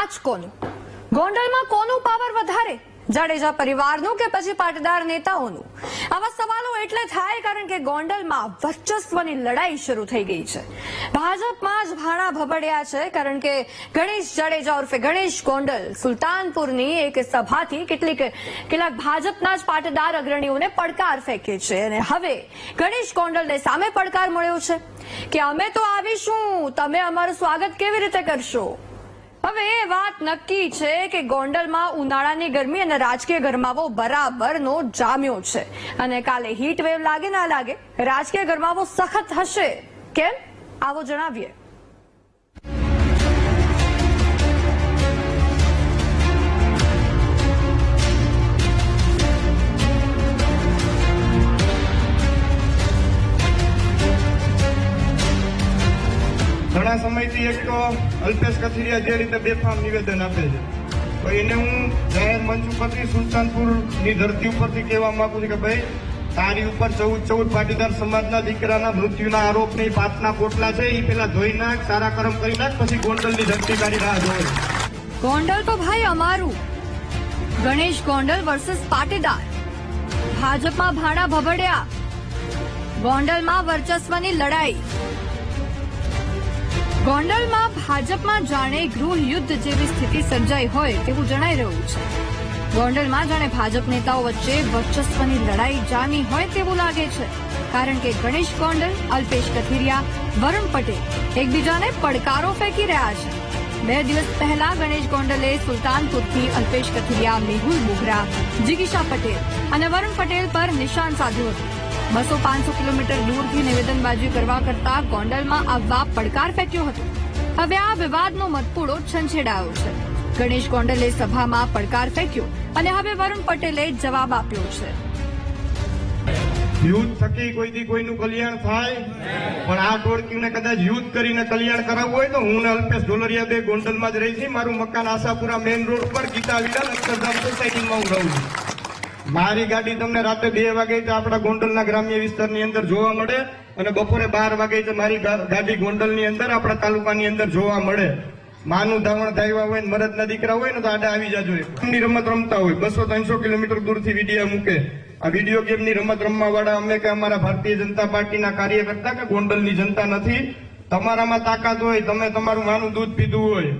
રાજ કોનું? ગોંડલમાં કોનું પાવર વધારે? જાડેજા પરિવારનું કે પછી પાટીદાર નેતાઓનું? આવા સવાલો એટલે થાય કારણ કે ગોંડલમાં વર્ચસ્વની લડાઈ શરૂ થઈ ગઈ છે. ભાજપમાં જ ભાણા ભબડ્યા છે કારણ કે ગણેશ જાડેજા ઉર્ફે ગણેશ ગોંડલ સુલતાનપુરની એક સભાથી કેટલાક ભાજપના જ પાટીદાર અગ્રણીઓને પડકાર ફેંકે છે અને હવે ગણેશ ગોંડલને સામે પડકાર મળ્યો છે કે અમે તો આવીશું, તમે અમારું સ્વાગત કેવી રીતે કરશો? હવે એ વાત નક્કી છે કે ગોંડલમાં ઉનાળાની ગરમી અને રાજકીય ગરમાવો બરાબરનો જામ્યો છે અને કાલે હીટ વેવ લાગે ના લાગે રાજકીય ગરમાવો સખત હશે. કેમ? આવો જણાવીએ. ઘણા સમયથી એક તો અલ્પેશ કથિરિયા જે રીતે બેફામ નિવેદન આપે છે તો એને હું જાહેર મંચ ઉપરથી સુલતાનપુરની ધરતી ઉપરથી કહેવા માંગુ છું કે ભાઈ તારી ઉપર 14 પાટીદાર સમાજના દીકરાના મૃત્યુના આરોપની પાપના પોટલા છે એ પેલા ધોઈ નાખ, સારા કર્મ કરી નાખ, પછી ગોંડલની ધરતી તારી રાહ જોવે. ગોંડલ તો ભાઈ અમારું. ગણેશ ગોંડલ વર્સસ પાટીદાર. ભાજપમાં ભાણા ભબડ્યા. ગોંડલમાં વર્ચસ્વની લડાઈ. ગોંડલમાં ભાજપમાં જાણે ગૃહ યુદ્ધ જેવી સ્થિતિ સર્જાઈ હોય તેવું જણાઈ રહ્યું છે. ગોંડલમાં જાણે ભાજપ નેતાઓ વચ્ચે વર્ચસ્વની લડાઈ જામી હોય તેવું લાગે છે કારણ કે ગણેશ ગોંડલ, અલ્પેશ કથિરિયા, વરુણ પટેલ એકબીજાને પડકારો ફેંકી રહ્યા છે. 2 દિવસ પહેલા ગણેશ ગોંડલે સુલતાનપુરથી અલ્પેશ કથિરિયા, મેહુલ બોગરા, જિગીશા પટેલ અને વરુણ પટેલ પર નિશાન સાધ્યું હતું. 200-500 કિલોમીટર દૂરથી નિવેદનબાજી કરવા કરતા ગોંડલમાં આવવા પડકાર ફેંક્યો હતો. હવે આ વિવાદનો મતપૂડો છંછેડાયો છે. ગણેશ ગોંડલે સભામાં પડકાર ફેંક્યો અને હવે વરુણ પટેલે જવાબ આપ્યો છે. યુદ્ધ થકી કોઈથી કોઈનું કલ્યાણ થાય પણ આ ટોળકીને કદાચ યુદ્ધ કરીને કલ્યાણ કરાવવું હોય તો હું ને અલ્પેશ ઢોલરિયા બે ગોંડલમાં જ રહી છે. મારું મકાન આશાપુરા મેઇન રોડ પર ગીતા વિલા અક્ષરધામ સોસાયટીમાં હું રહું છું. મારી ગાડી તમને રાતે 2 વાગે તો આપણા ગોંડલના ગ્રામ્ય વિસ્તારની અંદર જોવા મળે અને બપોરે 12 વાગે તો મારી ગાડી ગોંડલની અંદર આપણા તાલુકાની અંદર જોવા મળે. માનું ધાવણ ધાવ્યા હોય, મરદના દીકરા હોય ને તો આડા આવી જાજો. એમની રમત રમતા હોય 200-300 કિલોમીટર દૂરથી વિડીયો મૂકે. આ વિડીયો ગેમની રમત રમવા વાળા અમે કે અમારા ભારતીય જનતા પાર્ટીના કાર્યકર્તા કે ગોંડલની જનતા નથી. તમારામાં તાકાત હોય, તમે તમારું માનું દૂધ પીધું હોય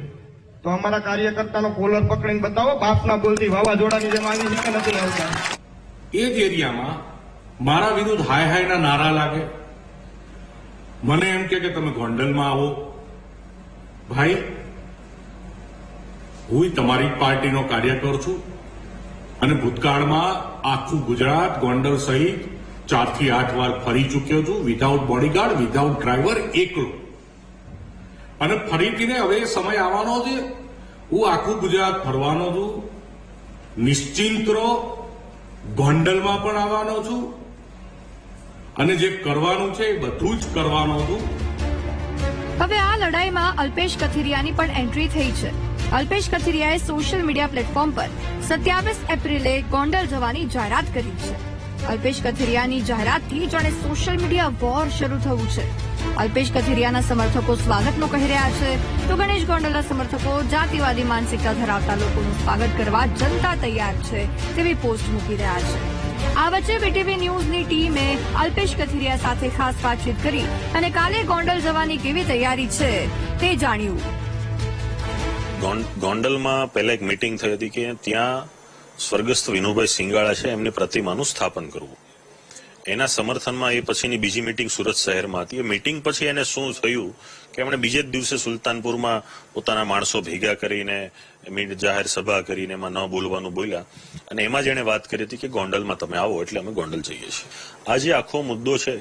તો અમારા કાર્યકર્તાનો કોલર પકડીને બતાવો. બાપના બોલથી વાવાઝોડાની જેમ આવી છે કે નથી આવતા. એ જ એરિયામાં મારા વિરુદ્ધ હાય હાયના નારા લાગે, મને એમ કે તમે ગોંડલમાં આવો. ભાઈ, હું તમારી પાર્ટીનો કાર્યકર છું અને ભૂતકાળમાં આખું ગુજરાત ગોંડલ સહિત 4 થી 8 વાર ફરી ચૂક્યો છું, વિધાઉટ બોડીગાર્ડ, વિધાઉટ ડ્રાઈવર, એકલો. અને ફરીથી હવે સમય આવવાનો છે, હું આખું ગુજરાત ફરવાનો છું. નિશ્ચિંત રહો, ગોંડલમાં પણ આવવાનો છું અને જે કરવાનું છે એ બધું જ કરવાનો છું. હવે આ લડાઈમાં અલ્પેશ કથિરિયાની પણ એન્ટ્રી થઈ છે. અલ્પેશ કથિરિયાએ સોશિયલ મીડિયા પ્લેટફોર્મ પર 27 એપ્રિલે ગોંડલ જવાની જાહેરાત કરી છે. અલ્પેશ કથિરિયાની જાહેરાતથી જાણે સોશિયલ મીડિયા વોર શરૂ થયું છે. અલ્પેશ કથિરિયાના સમર્થકો સ્વાગતનો કહી રહ્યા છે તો ગણેશ ગોંડલના સમર્થકો જાતિવાદી માનસિકતા ધરાવતા લોકોનું સ્વાગત કરવા જનતા તૈયાર છે તેવી પોસ્ટ મૂકી રહ્યા છે. આ વચ્ચે વીટીવી ન્યૂઝની ટીમે અલ્પેશ કથિરિયા સાથે ખાસ વાતચીત કરી અને કાલે ગોંડલ જવાની કેવી તૈયારી છે તે જાણ્યું. ગોંડલમાં પહેલા એક મીટિંગ થઈ હતી કે ત્યાં સ્વર્ગસ્થ વિનુભાઈ સિંગાળા છે એમની પ્રતિમાનું સ્થાપન કરવું. એના સમર્થનમાં એ પછીની બીજી મીટિંગ સુરત શહેરમાં હતી. એ મીટિંગ પછી એને શું થયું કે એમણે બીજે જ દિવસે સુલતાનપુરમાં પોતાના માણસો ભેગા કરીને જાહેર સભા કરીને એમાં ન બોલવાનું બોલ્યા અને એમાં જ એણે વાત કરી હતી કે ગોંડલમાં તમે આવો એટલે અમે ગોંડલ જઈએ છીએ. આજે આખો મુદ્દો છે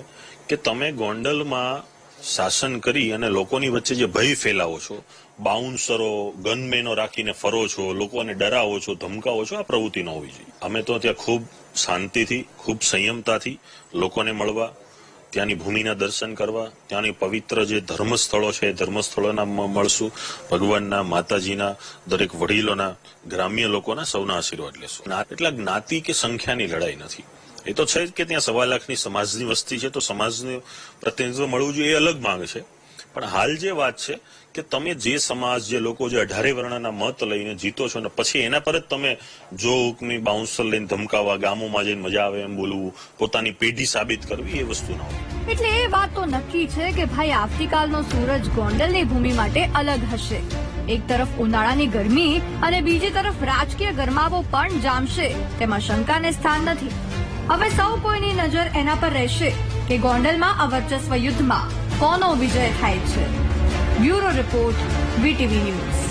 કે તમે ગોંડલમાં શાસન કરી અને લોકોની વચ્ચે જે ભય ફેલાવો છો, બાઉન્સરો, ગનમેનો રાખીને ફરો છો, લોકોને ડરાવો છો, ધમકાવો છો, આ પ્રવૃત્તિ ન હોવી જોઈએ. અમે તો ત્યાં ખૂબ શાંતિથી, ખૂબ સંયમતાથી લોકોને મળવા, ત્યાંની ભૂમિના દર્શન કરવા, ત્યાંની પવિત્ર જે ધર્મસ્થળો છે ધર્મસ્થળોના મળશું, ભગવાનના, માતાજીના, દરેક વડીલોના, ગ્રામ્ય લોકોના સૌના આશીર્વાદ લેશું. એટલા જ્ઞાતિ કે સંખ્યાની લડાઈ નથી. એ તો છે જ કે ત્યાં 1.25 લાખની સમાજની વસ્તી છે તો સમાજનું પ્રતિનિધિત્વ મળવું જોઈએ એ અલગ માંગ છે. પણ હાલ જે વાત છે કે તમે જે સમાજ જે લોકો જે 18 વર્ણના મત લઈને જીતો છો ને પછી એના પર જ તમે જો હુકમી બાઉન્સર લઈને ધમકાવવા, ગામોમાં જઈને મજા આવે એમ બોલવું, પોતાની પેઢી સાબિત કરવી, એ વસ્તુ ના હોય. એટલે એ વાત તો નક્કી છે કે ભાઈ આવતીકાલનો સૂરજ ગોંડલની ભૂમિ માટે અલગ હશે. એક તરફ ઉનાળાની ગરમી અને બીજી તરફ રાજકીય ગરમાવો પણ જામશે, તેમાં શંકાને સ્થાન નથી. હવે સૌ કોઈની નજર એના પર રહેશે કે ગોંડલમાં આ વર્ચસ્વ યુદ્ધમાં કોનો વિજય થાય છે. Bureau report, VTV news.